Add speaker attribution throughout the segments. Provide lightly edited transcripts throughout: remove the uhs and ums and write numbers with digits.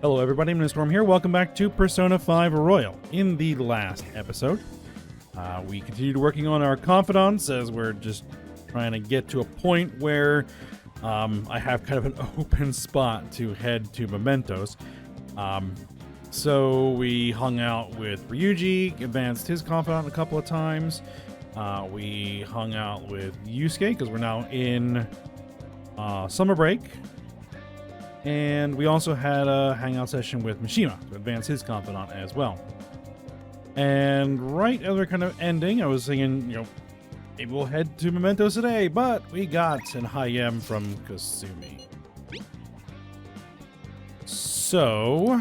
Speaker 1: Hello everybody, I'm Storm here. Welcome back to Persona 5 Royal. In the last episode, we continued working on our confidants as we're just trying to get to a point where I have kind of an open spot to head to Mementos. So we hung out with Ryuji, advanced his confidant a couple of times. We hung out with Yusuke because we're now in summer break. And we also had a hangout session with Mishima to advance his confidant as well. And right as we're kind of ending, I was thinking, maybe we'll head to Mementos today, but we got an high-em from Kasumi. So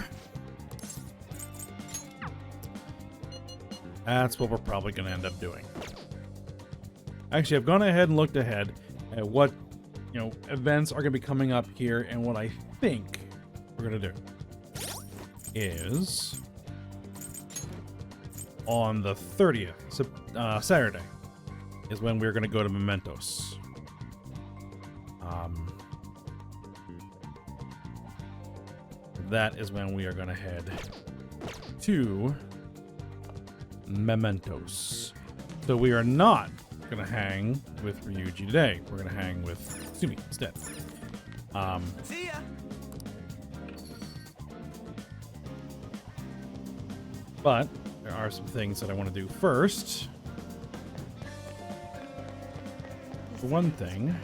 Speaker 1: that's what we're probably going to end up doing. Actually, I've gone ahead and looked ahead at what events are going to be coming up here, and what I think we're going to do is on the 30th, Saturday, is when we're going to go to Mementos. That is when we are going to head to Mementos. So we are not going to hang with Ryuji today. We're going to hang with Kasumi instead.
Speaker 2: See ya.
Speaker 1: But there are some things that I want to do first. For one thing,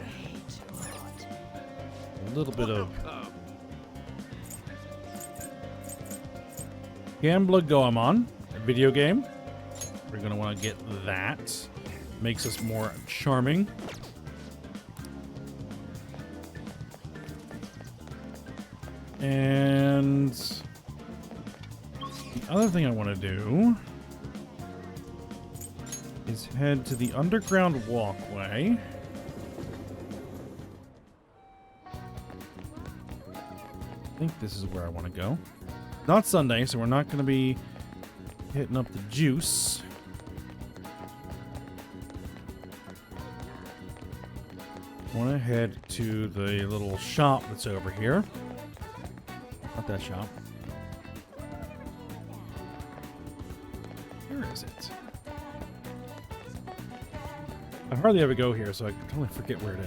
Speaker 1: a little bit of Gambler Goemon, a video game. We're going to want to get that. Makes us more charming. And the other thing I want to do is head to the underground walkway. I think this is where I want to go. Not Sunday, so we're not going to be hitting up the juice. I want to head to the little shop that's over here. Not that shop. Where is it? I hardly ever go here, so I totally forget where it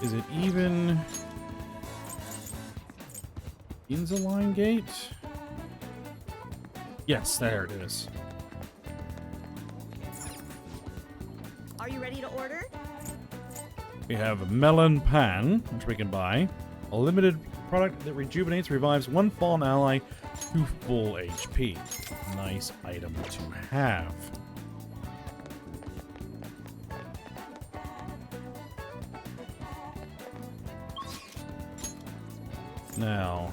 Speaker 1: is. Is it even Ginza Line Gate? Yes, there it is.
Speaker 2: Are you ready to order?
Speaker 1: We have a melon pan, which we can buy. A limited product that rejuvenates, revives one fallen ally to full HP. Nice item to have. Now,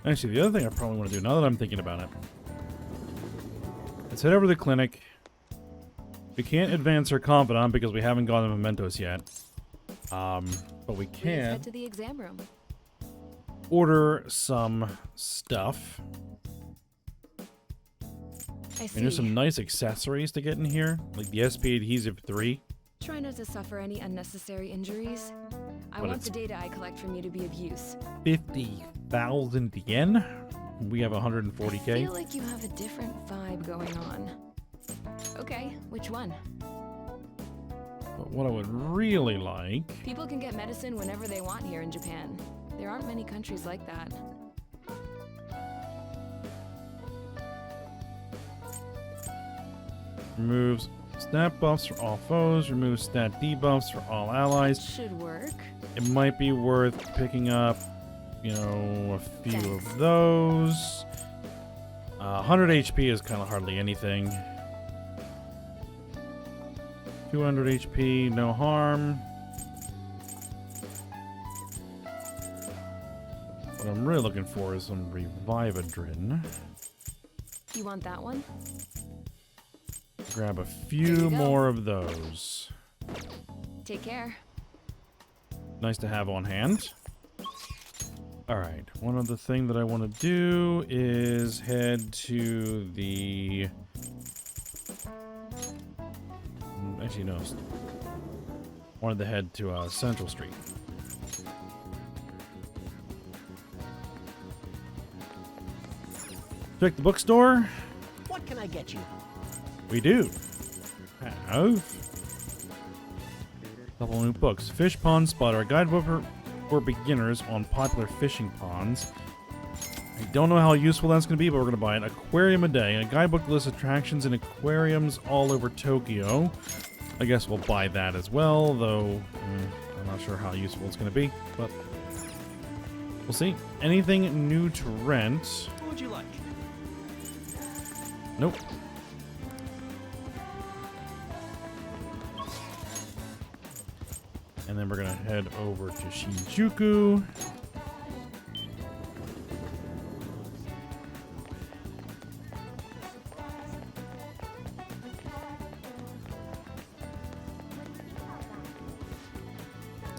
Speaker 1: actually, the other thing I probably want to do, now that I'm thinking about it, let's head over to the clinic. We can't advance our confidant because we haven't gone to Mementos yet. But we can
Speaker 2: head to the exam room.
Speaker 1: Order some stuff.
Speaker 2: I see.
Speaker 1: And there's some nice accessories to get in here, like the SP Adhesive 3.
Speaker 2: Try not to suffer any unnecessary injuries. I want the data I collect from you to be of use.
Speaker 1: 50,000 yen? We have 140k.
Speaker 2: I feel like you have a different vibe going on. Okay, which one?
Speaker 1: But what I would really like...
Speaker 2: People can get medicine whenever they want here in Japan. There aren't many countries like that.
Speaker 1: Removes stat buffs for all foes, removes stat debuffs for all allies.
Speaker 2: Should work.
Speaker 1: It might be worth picking up, a few of those. 100 HP is kind of hardly anything. 200 HP, no harm. What I'm really looking for is some Revivadrin.
Speaker 2: You want that one?
Speaker 1: Grab a few more of those.
Speaker 2: Take care.
Speaker 1: Nice to have on hand. Alright, one other thing that I want to do is head to the... Actually, no. Wanted to head to Central Street. Check the bookstore.
Speaker 3: What can I get you?
Speaker 1: We do have a couple new books. Fish Pond Spotter, a guidebook for beginners on popular fishing ponds. I don't know how useful that's going to be, but we're going to buy it. Aquarium a Day, a guidebook lists attractions in aquariums all over Tokyo. I guess we'll buy that as well, though I'm not sure how useful it's going to be, but we'll see. Anything new to rent?
Speaker 3: What would you like?
Speaker 1: Nope. And then we're going to head over to Shinjuku.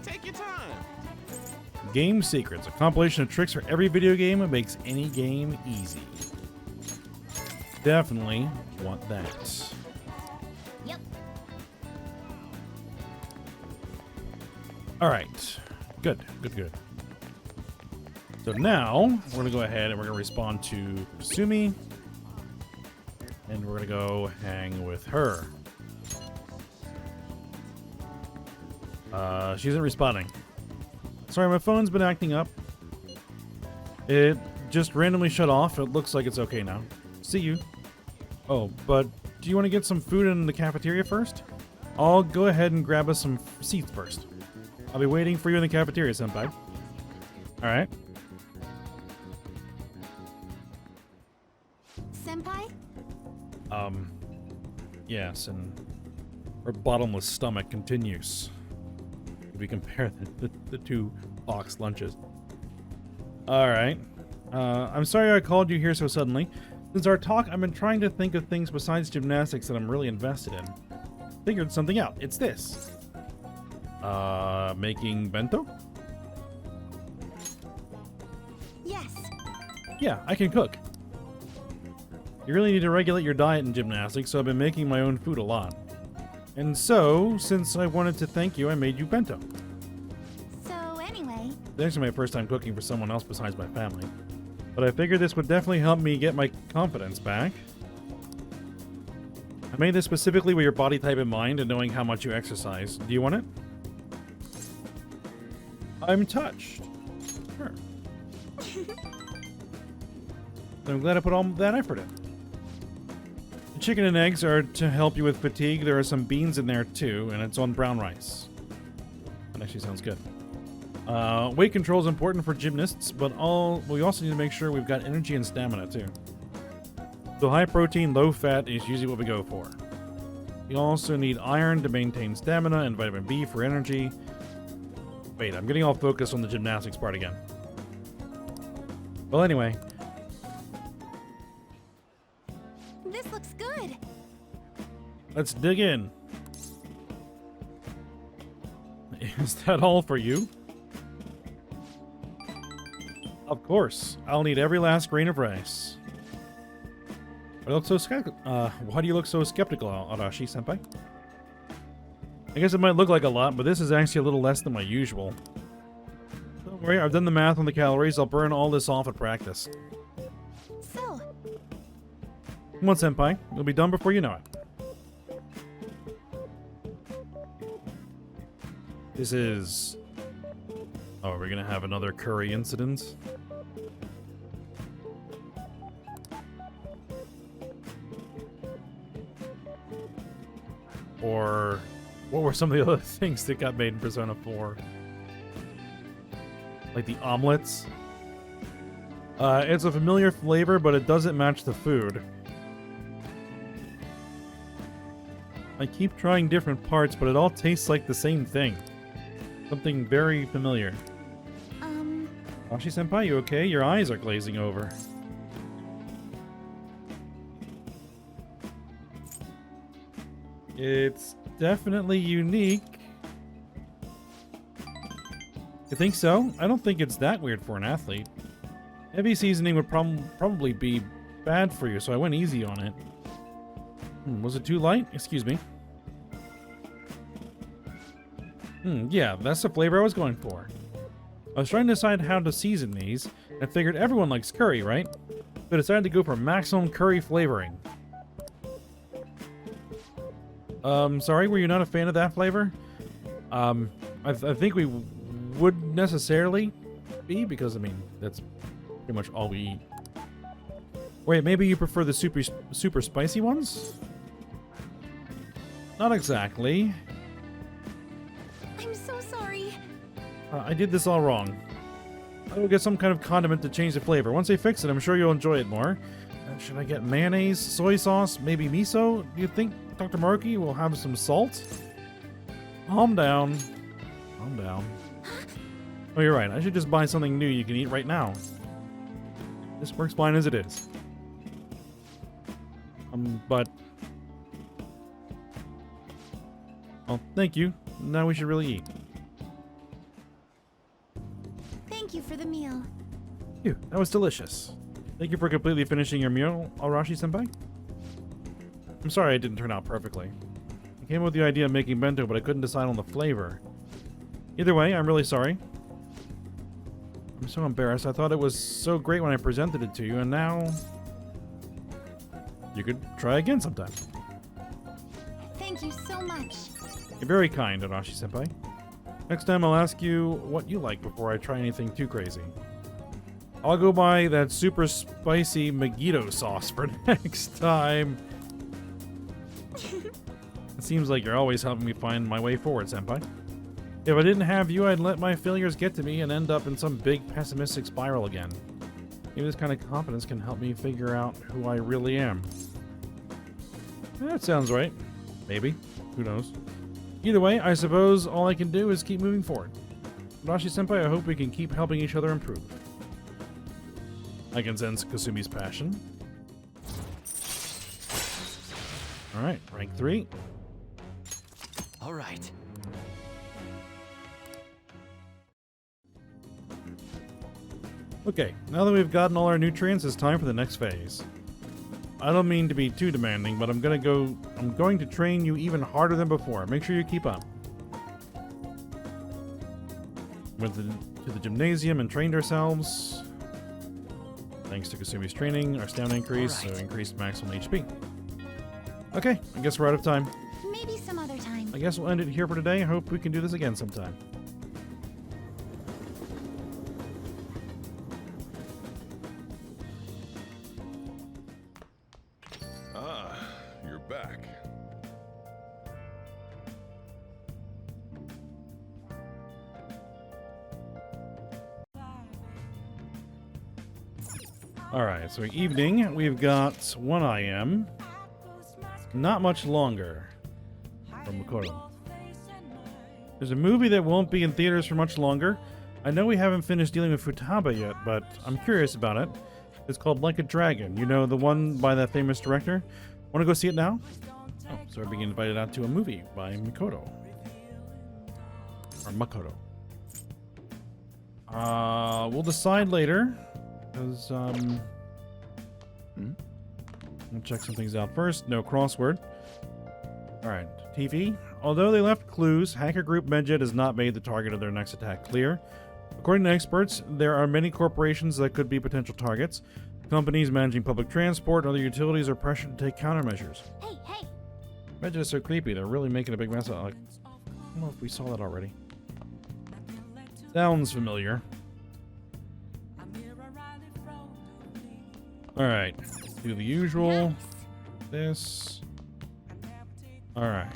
Speaker 3: Take your time.
Speaker 1: Game Secrets, a compilation of tricks for every video game that makes any game easy. Definitely want that.
Speaker 2: Yep.
Speaker 1: All right. Good. So now we're going to go ahead and we're going to respond to Sumi. And we're going to go hang with her. She isn't responding. Sorry, my phone's been acting up. It just randomly shut off. It looks like it's okay now. See you. Oh, but do you want to get some food in the cafeteria first? I'll go ahead and grab us some seats first. I'll be waiting for you in the cafeteria, senpai. Alright.
Speaker 2: Senpai?
Speaker 1: Yes, and her bottomless stomach continues. If we compare the two box lunches. Alright. I'm sorry I called you here so suddenly. Since our talk, I've been trying to think of things besides gymnastics that I'm really invested in. Figured something out. It's this. Making bento?
Speaker 2: Yes.
Speaker 1: Yeah, I can cook. You really need to regulate your diet in gymnastics, so I've been making my own food a lot. And so, since I wanted to thank you, I made you bento.
Speaker 2: So anyway.
Speaker 1: It's actually my first time cooking for someone else besides my family. But I figured this would definitely help me get my confidence back. I made this specifically with your body type in mind and knowing how much you exercise. Do you want it? I'm touched. Sure. I'm glad I put all that effort in. The chicken and eggs are to help you with fatigue. There are some beans in there too, and it's on brown rice. That actually sounds good. Weight control is important for gymnasts, but we also need to make sure we've got energy and stamina too. So high protein, low fat is usually what we go for. You also need iron to maintain stamina and vitamin B for energy. Wait, I'm getting all focused on the gymnastics part again. Well, anyway.
Speaker 2: This looks good.
Speaker 1: Let's dig in. Is that all for you? Of course. I'll need every last grain of rice. Why do you look so skeptical, Arashi-senpai? I guess it might look like a lot, but this is actually a little less than my usual. Don't worry, I've done the math on the calories. I'll burn all this off at practice.
Speaker 2: So.
Speaker 1: Come on, senpai. You'll be done before you know it. This is... Oh, are we gonna have another curry incident? Or what were some of the other things that got made in Persona 4? Like the omelets? It's a familiar flavor, but it doesn't match the food. I keep trying different parts, but it all tastes like the same thing. Something very familiar. Ashi-senpai, you okay? Your eyes are glazing over. It's definitely unique. You think so? I don't think it's that weird for an athlete. Heavy seasoning would probably be bad for you, so I went easy on it. Was it too light? Excuse me. Yeah, that's the flavor I was going for. I was trying to decide how to season these. I figured everyone likes curry, right? So I decided to go for maximum curry flavoring. Sorry, were you not a fan of that flavor? I think we would necessarily be, because, I mean, that's pretty much all we eat. Wait, maybe you prefer the super spicy ones? Not exactly.
Speaker 2: I'm so sorry.
Speaker 1: I did this all wrong. I will get some kind of condiment to change the flavor. Once they fix it, I'm sure you'll enjoy it more. Should I get mayonnaise, soy sauce, maybe miso? Do you think Dr. Maruki will have some salt? Calm down. Calm down. Oh, you're right. I should just buy something new you can eat right now. This works fine as it is. But... Oh, thank you. Now we should really eat.
Speaker 4: Thank you for the meal.
Speaker 1: Phew, that was delicious. Thank you for completely finishing your meal, Arashi-senpai. I'm sorry it didn't turn out perfectly. I came up with the idea of making bento, but I couldn't decide on the flavor. Either way, I'm really sorry. I'm so embarrassed. I thought it was so great when I presented it to you, and now... You could try again sometime.
Speaker 4: Thank you so much.
Speaker 1: You're very kind, Arashi-senpai. Next time I'll ask you what you like before I try anything too crazy. I'll go buy that super spicy Megiddo sauce for next time. It seems like you're always helping me find my way forward, senpai. If I didn't have you, I'd let my failures get to me and end up in some big pessimistic spiral again. Maybe this kind of confidence can help me figure out who I really am. That sounds right. Maybe. Who knows? Either way, I suppose all I can do is keep moving forward. Arashi-senpai, I hope we can keep helping each other improve. I can sense Kasumi's passion. Alright, rank 3.
Speaker 3: All right.
Speaker 1: Okay, now that we've gotten all our nutrients, it's time for the next phase. I don't mean to be too demanding, but I'm going to train you even harder than before. Make sure you keep up. Went to the gymnasium and trained ourselves. Thanks to Kasumi's training, our stamina increased, so increased maximum HP. Okay, I guess we're out of time.
Speaker 4: Maybe some other time.
Speaker 1: I guess we'll end it here for today. I hope we can do this again sometime.
Speaker 5: Ah, you're back.
Speaker 1: Alright, so evening, we've got 1 IM. Not much longer from Makoto. There's a movie that won't be in theaters for much longer. I know we haven't finished dealing with Futaba yet, but I'm curious about it. It's called Like a Dragon. You know, the one by that famous director? Want to go see it now? Oh, so we're being invited out to a movie by Makoto. Or Makoto. We'll decide later. Because, I'll check some things out first. No crossword. Alright, TV. Although they left clues, hacker group Medjet has not made the target of their next attack clear. According to experts, there are many corporations that could be potential targets. Companies managing public transport and other utilities are pressured to take countermeasures.
Speaker 4: Hey, hey!
Speaker 1: Medjet is so creepy, they're really making a big mess out. Like, I don't know if we saw that already. Sounds familiar. Alright, do the usual. This. Alright.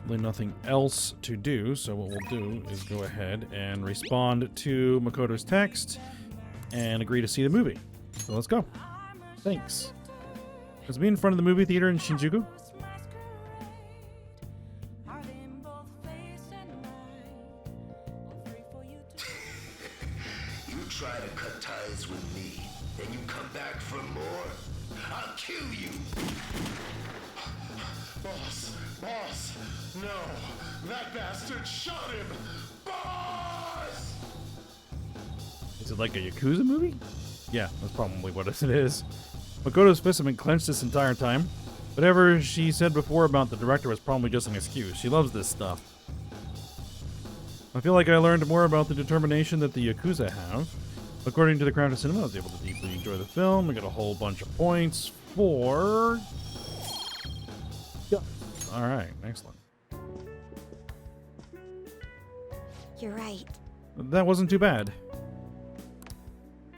Speaker 1: Really nothing else to do, so what we'll do is go ahead and respond to Makoto's text and agree to see the movie. So let's go. Thanks. Let's be in front of the movie theater in Shinjuku.
Speaker 6: Try to cut ties with me, then you come back for more. I'll kill you. Boss! No! That bastard shot him! Boss!
Speaker 1: Is it like a Yakuza movie? Yeah, that's probably what it is. Makoto's fists have been clenched this entire time. Whatever she said before about the director was probably just an excuse. She loves this stuff. I feel like I learned more about the determination that the Yakuza have. According to the Crown of Cinema, I was able to deeply enjoy the film. I got a whole bunch of points for... Alright, excellent.
Speaker 4: You're right.
Speaker 1: That wasn't too bad.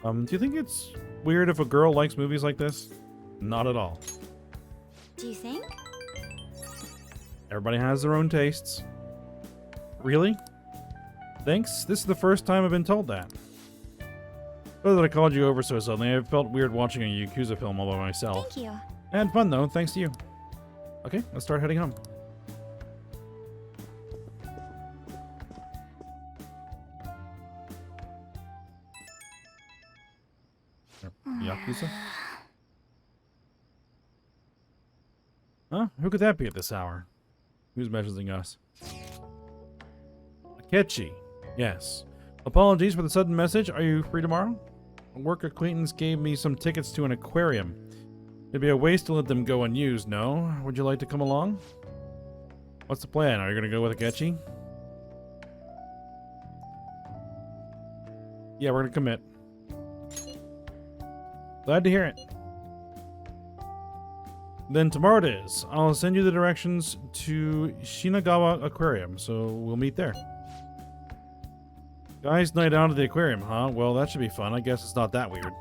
Speaker 1: Do you think it's weird if a girl likes movies like this? Not at all.
Speaker 4: Do you think?
Speaker 1: Everybody has their own tastes. Really? Thanks? This is the first time I've been told that. Whether that I called you over so suddenly, I felt weird watching a Yakuza film all by myself.
Speaker 4: Thank you.
Speaker 1: I had fun though, thanks to you. Okay, let's start heading home. Yakuza? Huh? Who could that be at this hour? Who's messaging us? Akechi. Yes. Apologies for the sudden message. Are you free tomorrow? A work acquaintance gave me some tickets to an aquarium. It'd be a waste to let them go unused, no? Would you like to come along? What's the plan? Are you going to go with Akechi? Yeah, we're going to commit. Glad to hear it. Then tomorrow it is. I'll send you the directions to Shinagawa Aquarium, so we'll meet there. Guys' night out at the aquarium, huh? Well, that should be fun. I guess it's not that weird.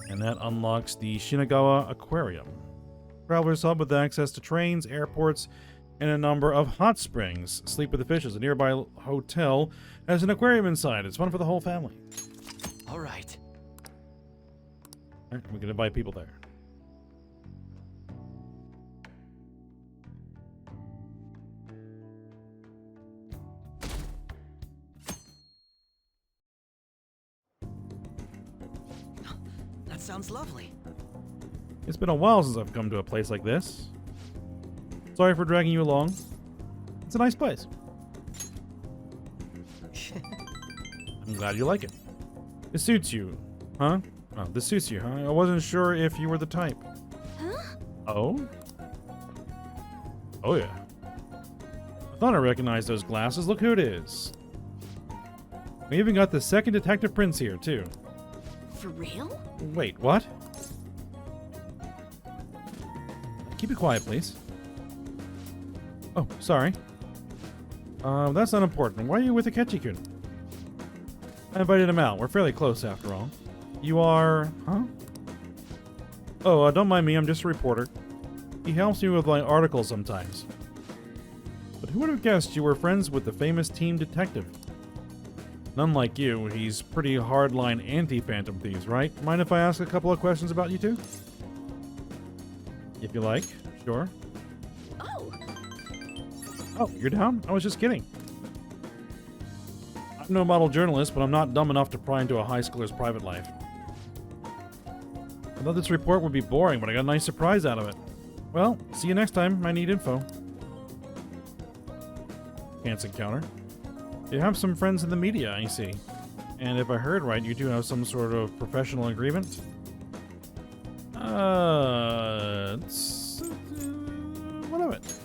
Speaker 1: And that unlocks the Shinagawa Aquarium. Traveler's hub with access to trains, airports, and a number of hot springs. Sleep with the fishes. A nearby hotel has an aquarium inside. It's fun for the whole family.
Speaker 3: All right.
Speaker 1: All right, we can invite people there.
Speaker 3: That sounds lovely.
Speaker 1: It's been a while since I've come to a place like this. Sorry for dragging you along. It's a nice place. I'm glad you like it. It suits you, huh? Oh, this suits you, huh? I wasn't sure if you were the type.
Speaker 4: Huh?
Speaker 1: Oh? Oh, yeah. I thought I recognized those glasses. Look who it is. We even got the second Detective Prince here, too.
Speaker 4: For real?
Speaker 1: Wait, what? Keep it quiet, please. Oh, sorry. That's not important. Why are you with Akechi-kun? I invited him out. We're fairly close, after all. You are... Huh? Oh, don't mind me. I'm just a reporter. He helps me with my articles sometimes. But who would have guessed you were friends with the famous team detective? None like you. He's pretty hardline anti-Phantom Thieves, right? Mind if I ask a couple of questions about you two? If you like. Sure.
Speaker 4: Oh!
Speaker 1: Oh, you're down? I was just kidding. I'm no model journalist, but I'm not dumb enough to pry into a high schooler's private life. I thought this report would be boring, but I got a nice surprise out of it. Well, see you next time. I need info. Chance encounter. You have some friends in the media, I see. And if I heard right, you do have some sort of professional agreement? What of it?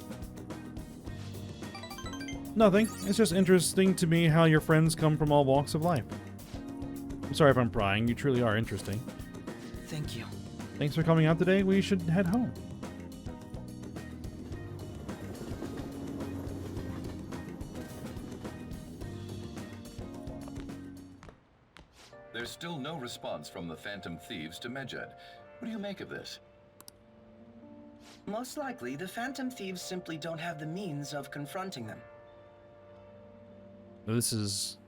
Speaker 1: Nothing. It's just interesting to me how your friends come from all walks of life. I'm sorry if I'm prying. You truly are interesting.
Speaker 3: Thank you.
Speaker 1: Thanks for coming out today. We should head home.
Speaker 7: There's still no response from the Phantom Thieves to Medjed. What do you make of this?
Speaker 8: Most likely, the Phantom Thieves simply don't have the means of confronting them.
Speaker 1: This is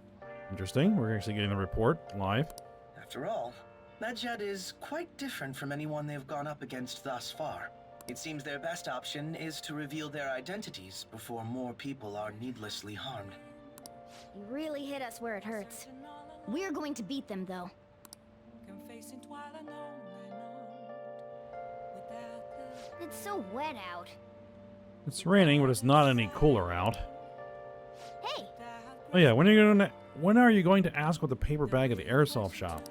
Speaker 1: interesting. We're actually getting the report live.
Speaker 8: After all, Medjed is quite different from anyone they've gone up against thus far. It seems their best option is to reveal their identities before more people are needlessly harmed.
Speaker 4: You really hit us where it hurts. We're going to beat them, though. It's so wet out.
Speaker 1: It's raining, but it's not any cooler out.
Speaker 4: Hey,
Speaker 1: Oh yeah, when are you going to ask about the paper bag at the airsoft shop?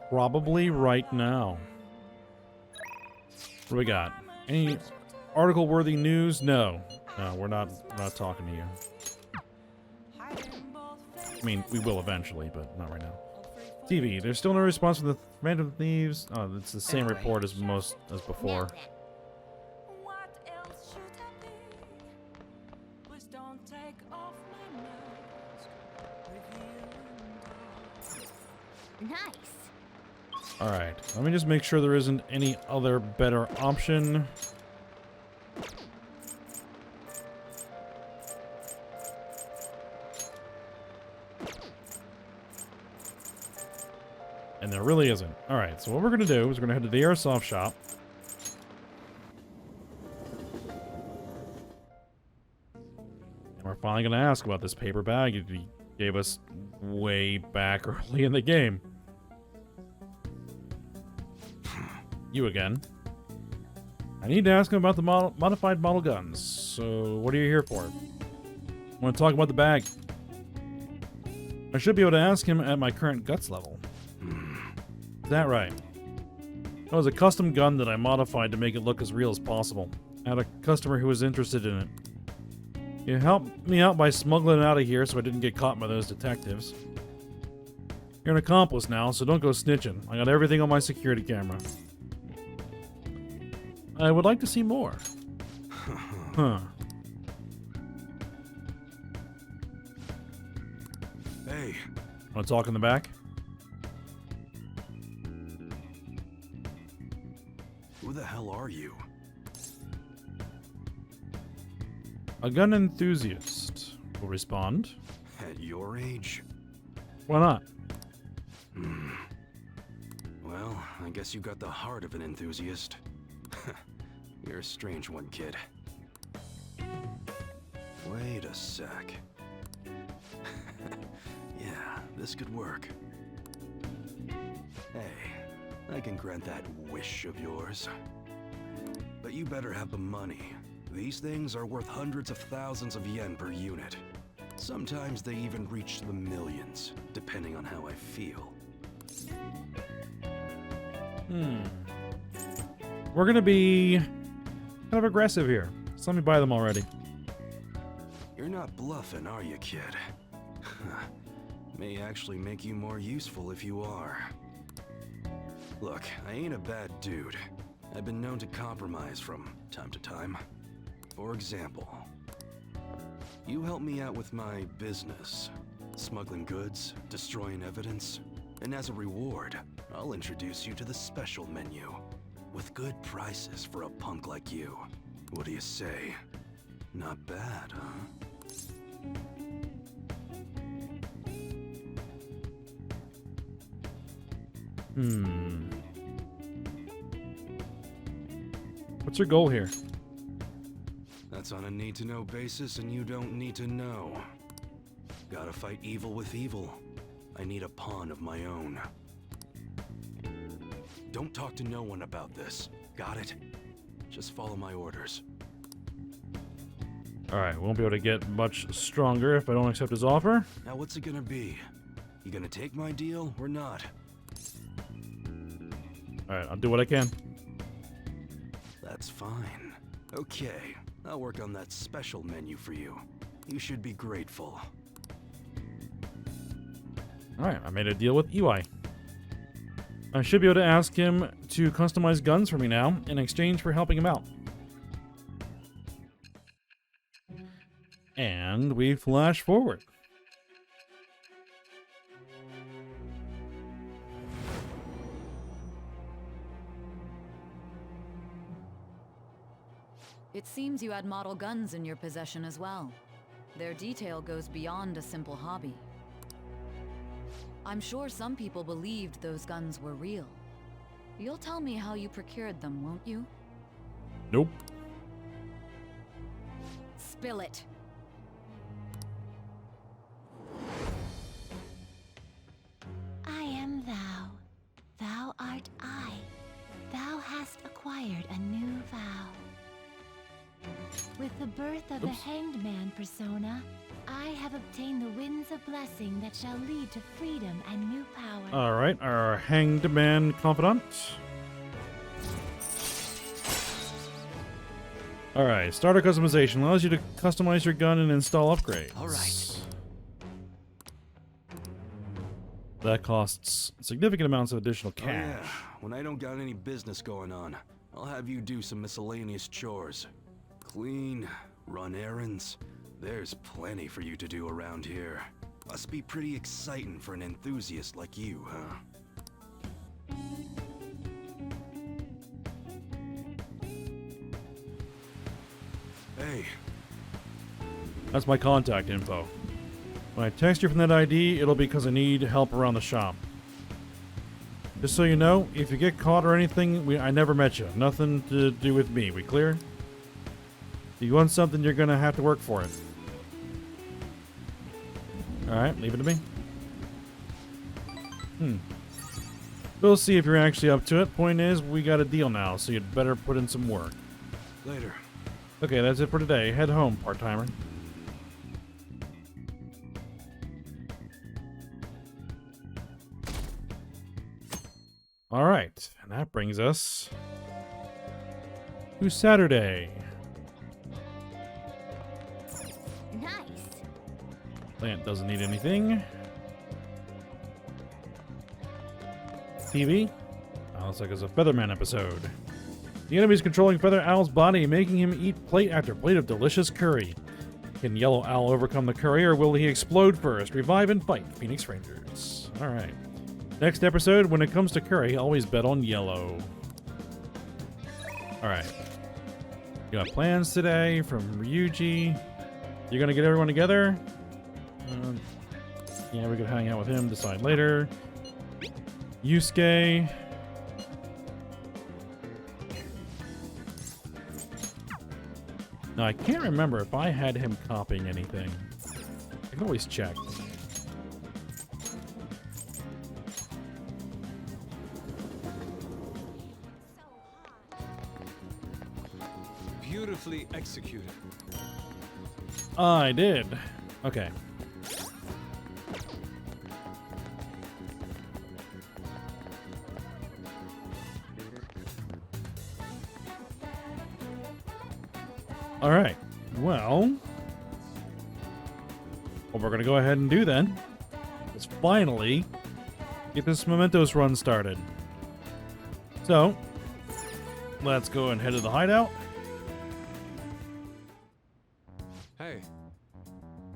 Speaker 1: Probably right now. What do we got? Any article-worthy news? No. No, we're not talking to you. I mean, we will eventually, but not right now. TV. There's still no response from the Phantom Thieves. Oh, it's the same
Speaker 8: Anyway.
Speaker 1: report as before.
Speaker 4: now then. Nice.
Speaker 1: Alright, let me just make sure there isn't any other better option. And there really isn't. Alright, so what we're going to do is we're going to head to the airsoft shop. And we're finally going to ask about this paper bag he gave us way back early in the game. You again. I need to ask him about the modified model guns. So, what are you here for? I want to talk about the bag. I should be able to ask him at my current guts level. Is that right? That was a custom gun that I modified to make it look as real as possible. I had a customer who was interested in it. You helped me out by smuggling it out of here so I didn't get caught by those detectives. You're an accomplice now, so don't go snitching. I got everything on my security camera. I would like to see more. Huh.
Speaker 6: Hey,
Speaker 1: Want to talk in the back?
Speaker 6: who the hell are you?
Speaker 1: A gun enthusiast will respond.
Speaker 6: At your age?
Speaker 1: Why not?
Speaker 6: Well, I guess you got the heart of an enthusiast. You're a strange one, kid. Wait a sec. Yeah, this could work. Hey, I can grant that wish of yours. But you better have the money. These things are worth hundreds of thousands of yen per unit. Sometimes they even reach the millions, depending on how I feel.
Speaker 1: We're gonna be kind of aggressive here. So let me buy them already.
Speaker 6: You're not bluffing, are you, kid? May actually make you more useful if you are. Look, I ain't a bad dude. I've been known to compromise from time to time. For example, you help me out with my business, smuggling goods, destroying evidence, and as a reward, I'll introduce you to the special menu, with good prices for a punk like you. What do you say? Not bad, huh?
Speaker 1: What's your goal here?
Speaker 6: That's on a need-to-know basis, and you don't need to know. Gotta fight evil with evil. I need a pawn of my own. Don't talk to no one about this. Got it? Just follow my orders.
Speaker 1: Alright, won't be able to get much stronger if I don't accept his offer.
Speaker 6: Now what's it gonna be? You gonna take my deal or not?
Speaker 1: Alright, I'll do what I can.
Speaker 6: That's fine. Okay, I'll work on that special menu for you. You should be grateful.
Speaker 1: Alright, I made a deal with EY. I should be able to ask him to customize guns for me now in exchange for helping him out. And we flash forward.
Speaker 2: It seems you had model guns in your possession as well. Their detail goes beyond a simple hobby. I'm sure some people believed those guns were real. You'll tell me how you procured them, won't you?
Speaker 1: Nope.
Speaker 2: Spill it.
Speaker 4: I am thou. Thou art I. Thou hast acquired
Speaker 9: the birth of the Hanged Man persona, I have obtained the winds of blessing that shall lead to freedom and new power.
Speaker 1: All right, our Hanged Man confidant. All right, starter customization allows you to customize your gun and install upgrades.
Speaker 3: All right.
Speaker 1: That costs significant amounts of additional
Speaker 6: Oh,
Speaker 1: cash.
Speaker 6: yeah. When I don't got any business going on, I'll have you do some miscellaneous chores. Clean, run errands. There's plenty for you to do around here. Must be pretty exciting for an enthusiast like you, huh? Hey,
Speaker 1: That's my contact info. When I text you from that ID, it'll be because I need help around the shop. Just so you know, if you get caught or anything, I never met you. Nothing to do with me. We clear? If you want something, you're gonna have to work for it. Alright, leave it to me. We'll see if you're actually up to it. Point is, we got a deal now, so you'd better put in some work.
Speaker 6: later.
Speaker 1: Okay, that's it for today. Head home, part-timer. Alright, and that brings us to Saturday.
Speaker 4: Nice.
Speaker 1: Plant doesn't need anything. TV. Looks like it's a Featherman episode. The enemy is controlling Feather Owl's body, making him eat plate after plate of delicious curry. Can Yellow Owl overcome the curry, or will he explode first? Revive and fight Phoenix Rangers. Alright. Next episode, when it comes to curry, always bet on yellow. Alright. Got plans today from Ryuji. You're gonna get everyone together? Yeah, we could hang out with him, decide later. Yusuke. Now, I can't remember if I had him copying anything. I can always check.
Speaker 10: Beautifully executed.
Speaker 1: I did. Okay. All right. Well, what we're going to go ahead and do then is finally get this Mementos run started. So, let's go and head to the hideout.
Speaker 10: Hey,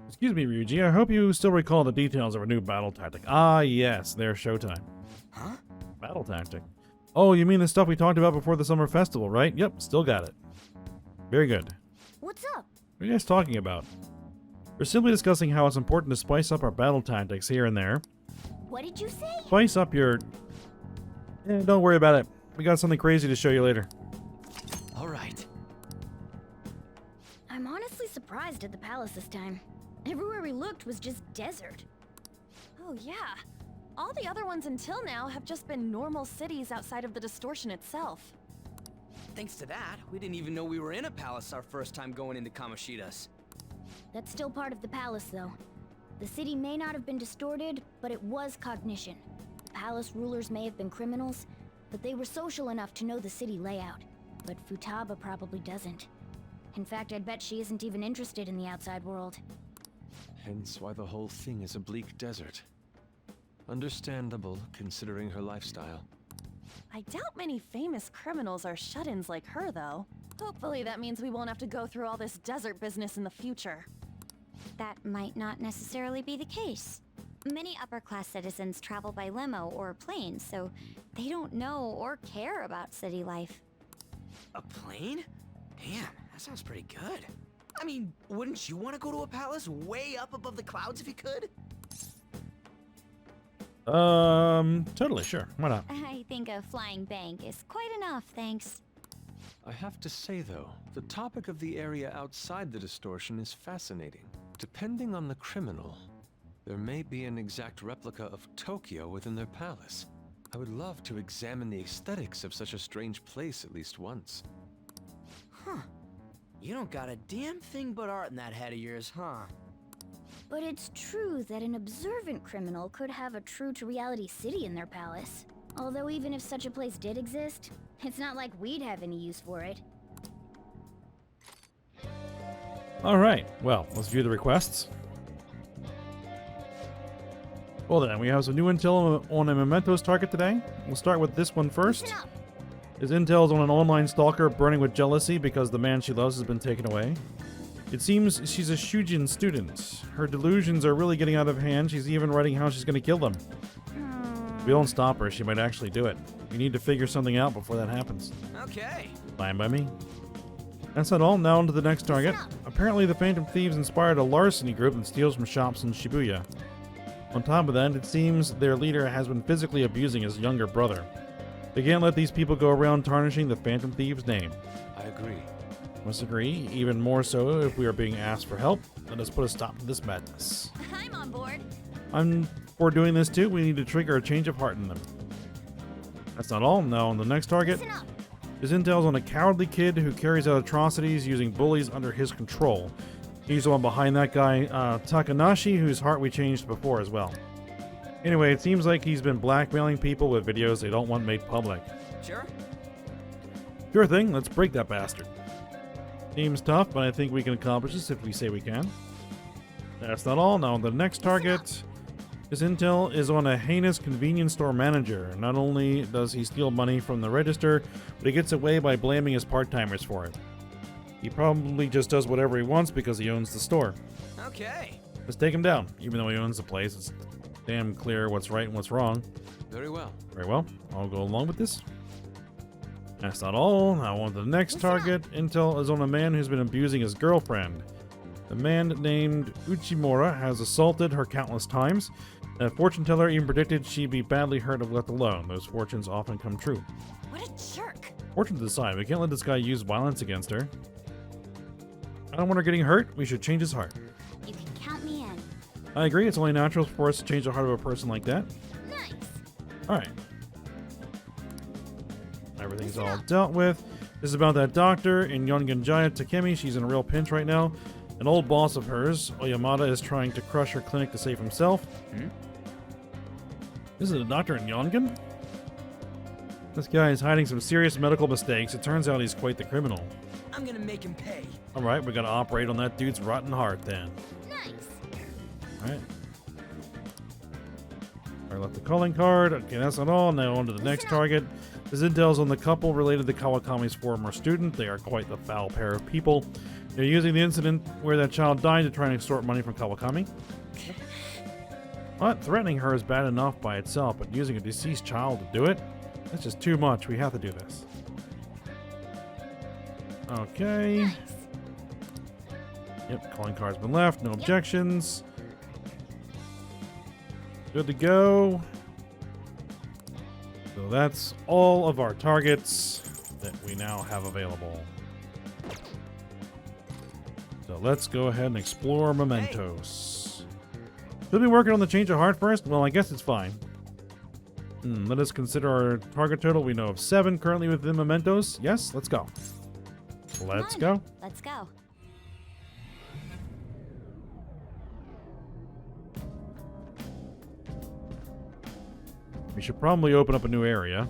Speaker 1: Excuse me, Ryuji. I hope you still recall the details of our new battle tactic. Ah, yes, there's showtime.
Speaker 3: Huh?
Speaker 1: Battle tactic. Oh, you mean the stuff we talked about before the summer festival, right? Yep, still got it. Very good.
Speaker 4: What's up?
Speaker 1: What are you guys talking about? We're simply discussing how it's important to spice up our battle tactics here and there.
Speaker 4: What did you say?
Speaker 1: Spice up your... don't worry about it. We got something crazy to show you later.
Speaker 3: All right.
Speaker 4: I'm honestly surprised at the palace this time. Everywhere we looked was just desert.
Speaker 11: Oh yeah. All the other ones until now have just been normal cities outside of the distortion itself.
Speaker 3: Thanks to that, we didn't even know we were in a palace our first time going into Kamoshida's.
Speaker 4: That's still part of the palace, though. The city may not have been distorted, but it was cognition. The palace rulers may have been criminals, but they were social enough to know the city layout. But Futaba probably doesn't. In fact, I'd bet she isn't even interested in the outside world.
Speaker 10: hence why the whole thing is a bleak desert. Understandable, considering her lifestyle.
Speaker 11: I doubt many famous criminals are shut-ins like her, though. Hopefully that means we won't have to go through all this desert business in the future.
Speaker 12: That might not necessarily be the case. Many upper-class citizens travel by limo or plane, so they don't know or care about city life.
Speaker 3: A plane? Damn, that sounds pretty good. I mean, wouldn't you want to go to a palace way up above the clouds if you could?
Speaker 1: Totally, sure. Why not?
Speaker 12: I think a flying bank is quite enough, thanks.
Speaker 10: I have to say, though, the topic of the area outside the distortion is fascinating. Depending on the criminal, there may be an exact replica of Tokyo within their palace. I would love to examine the aesthetics of such a strange place at least once.
Speaker 3: Huh. You don't got a damn thing but art in that head of yours, huh?
Speaker 4: But it's true that an observant criminal could have a true-to-reality city in their palace. Although even if such a place did exist, it's not like we'd have any use for it.
Speaker 1: Alright, well, let's view the requests. Well then, we have some new intel on a Mementos target today. We'll start with this one first. His intel's on an online stalker burning with jealousy because the man she loves has been taken away. It seems she's a Shujin student. Her delusions are really getting out of hand. She's even writing how she's going to kill them. If we don't stop her, she might actually do it. We need to figure something out before that happens.
Speaker 3: Okay.
Speaker 1: Fine by me. That's not all. Now on to the next target. Apparently the Phantom Thieves inspired a larceny group that steals from shops in Shibuya. On top of that, it seems their leader has been physically abusing his younger brother. They can't let these people go around tarnishing the Phantom Thieves' name.
Speaker 10: I agree.
Speaker 1: Must agree, even more so if we are being asked for help. Let us put a stop to this madness.
Speaker 11: I'm on board.
Speaker 1: For doing this too, we need to trigger a change of heart in them. That's not all. Now on the next target. His intel's on a cowardly kid who carries out atrocities using bullies under his control. He's the one behind that guy, Takanashi, whose heart we changed before as well. Anyway, it seems like he's been blackmailing people with videos they don't want made public.
Speaker 3: Sure.
Speaker 1: Sure thing, let's break that bastard. Seems tough, but I think we can accomplish this if we say we can. That's not all. Now on the next target. His intel is on a heinous convenience store manager. Not only does he steal money from the register, but he gets away by blaming his part-timers for it. He probably just does whatever he wants because he owns the store.
Speaker 3: Okay.
Speaker 1: Let's take him down. Even though he owns the place, it's damn clear what's right and what's wrong.
Speaker 10: Very well.
Speaker 1: Very well. I'll go along with this. That's not all. Now on to the next target. Intel is on a man who's been abusing his girlfriend. The man named Uchimura has assaulted her countless times. A fortune teller even predicted she'd be badly hurt if left alone. Those fortunes often come true.
Speaker 11: What a jerk.
Speaker 1: Fortune to decide. We can't let this guy use violence against her. I don't want her getting hurt. We should change his heart.
Speaker 4: You can count me in.
Speaker 1: I agree. It's only natural for us to change the heart of a person like that.
Speaker 4: Nice.
Speaker 1: Alright. Everything's all dealt with. This is about that doctor in Yongenjaya Takemi. She's in a real pinch right now. An old boss of hers, Oyamada, is trying to crush her clinic to save himself. This is a doctor in Yongen? This guy is hiding some serious medical mistakes. It turns out he's quite the criminal.
Speaker 3: I'm gonna make him pay.
Speaker 1: Alright, we gotta operate on that dude's rotten heart then.
Speaker 4: Nice.
Speaker 1: Alright. I left the calling card. Okay, that's not all. Now on to the next target. This intel's on the couple related to Kawakami's former student. They are quite the foul pair of people. They're using the incident where that child died to try and extort money from Kawakami. But threatening her is bad enough by itself, but using a deceased child to do it? That's just too much. We have to do this. Okay.
Speaker 4: Nice.
Speaker 1: Yep, calling card's been left. No objections. Good to go. So that's all of our targets that we now have available. So let's go ahead and explore Mementos. Should we working on the change of heart first? Well, I guess it's fine. Let us consider our target total. We know of 7 currently within Mementos. Yes, let's go. Let's go.
Speaker 12: Let's go.
Speaker 1: We should probably open up a new area.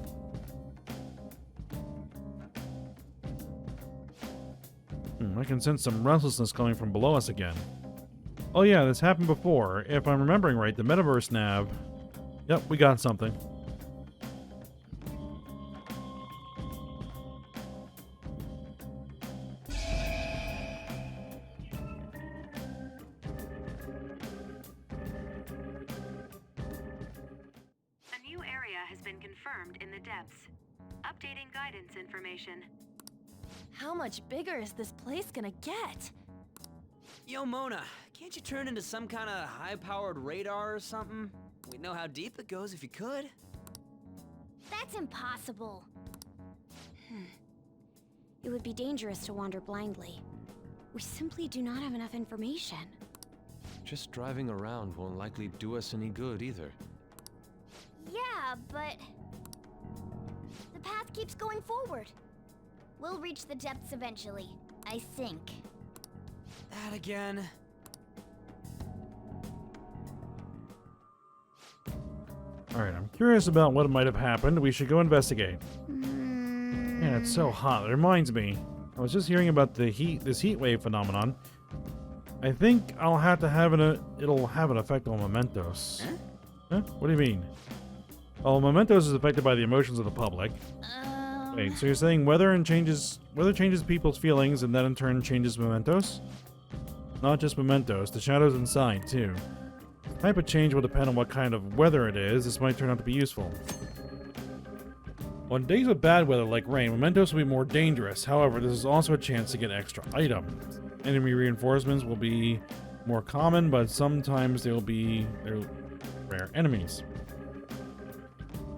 Speaker 1: I can sense some restlessness coming from below us again. Oh yeah, this happened before. If I'm remembering right, the Metaverse nav... Yep, we got something.
Speaker 13: A new area has been confirmed in the depths. Updating guidance information.
Speaker 11: How much bigger is this place gonna get?
Speaker 3: Yo, Mona, can't you turn into some kind of high-powered radar or something? We'd know how deep it goes if you could.
Speaker 4: That's impossible.
Speaker 12: It would be dangerous to wander blindly. We simply do not have enough information.
Speaker 10: Just driving around won't likely do us any good either.
Speaker 4: Yeah, but... the path keeps going forward. We'll reach the depths eventually. I think.
Speaker 3: That again.
Speaker 1: Alright, I'm curious about what might have happened. We should go investigate. Man, it's so hot. It reminds me. I was just hearing about this heat wave phenomenon. I think I'll have to have it'll have an effect on Mementos. Huh? What do you mean? Well, Mementos is affected by the emotions of the public. Wait, so you're saying weather changes people's feelings and that in turn changes Mementos? Not just Mementos, the shadows inside too. The type of change will depend on what kind of weather it is. This might turn out to be useful. On days with bad weather like rain, Mementos will be more dangerous. However, this is also a chance to get extra items. Enemy reinforcements will be more common, but sometimes they're rare enemies.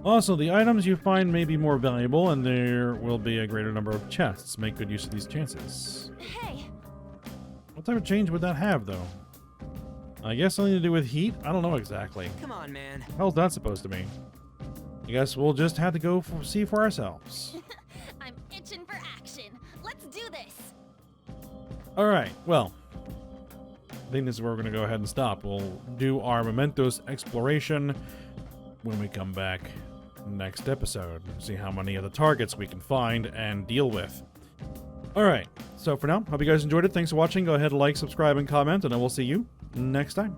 Speaker 1: Also, the items you find may be more valuable, and there will be a greater number of chests. Make good use of these chances.
Speaker 11: Hey!
Speaker 1: What type of change would that have, though? I guess something to do with heat? I don't know exactly.
Speaker 3: Come on, man.
Speaker 1: How's that supposed to mean? I guess we'll just have to go see for ourselves.
Speaker 9: I'm itching for action. Let's do this.
Speaker 1: Alright, well. I think this is where we're going to go ahead and stop. We'll do our Mementos exploration when we come back next episode. See how many of the targets we can find and deal with. Alright, so for now, hope you guys enjoyed it. Thanks for watching. Go ahead and like, subscribe, and comment, and I will see you next time.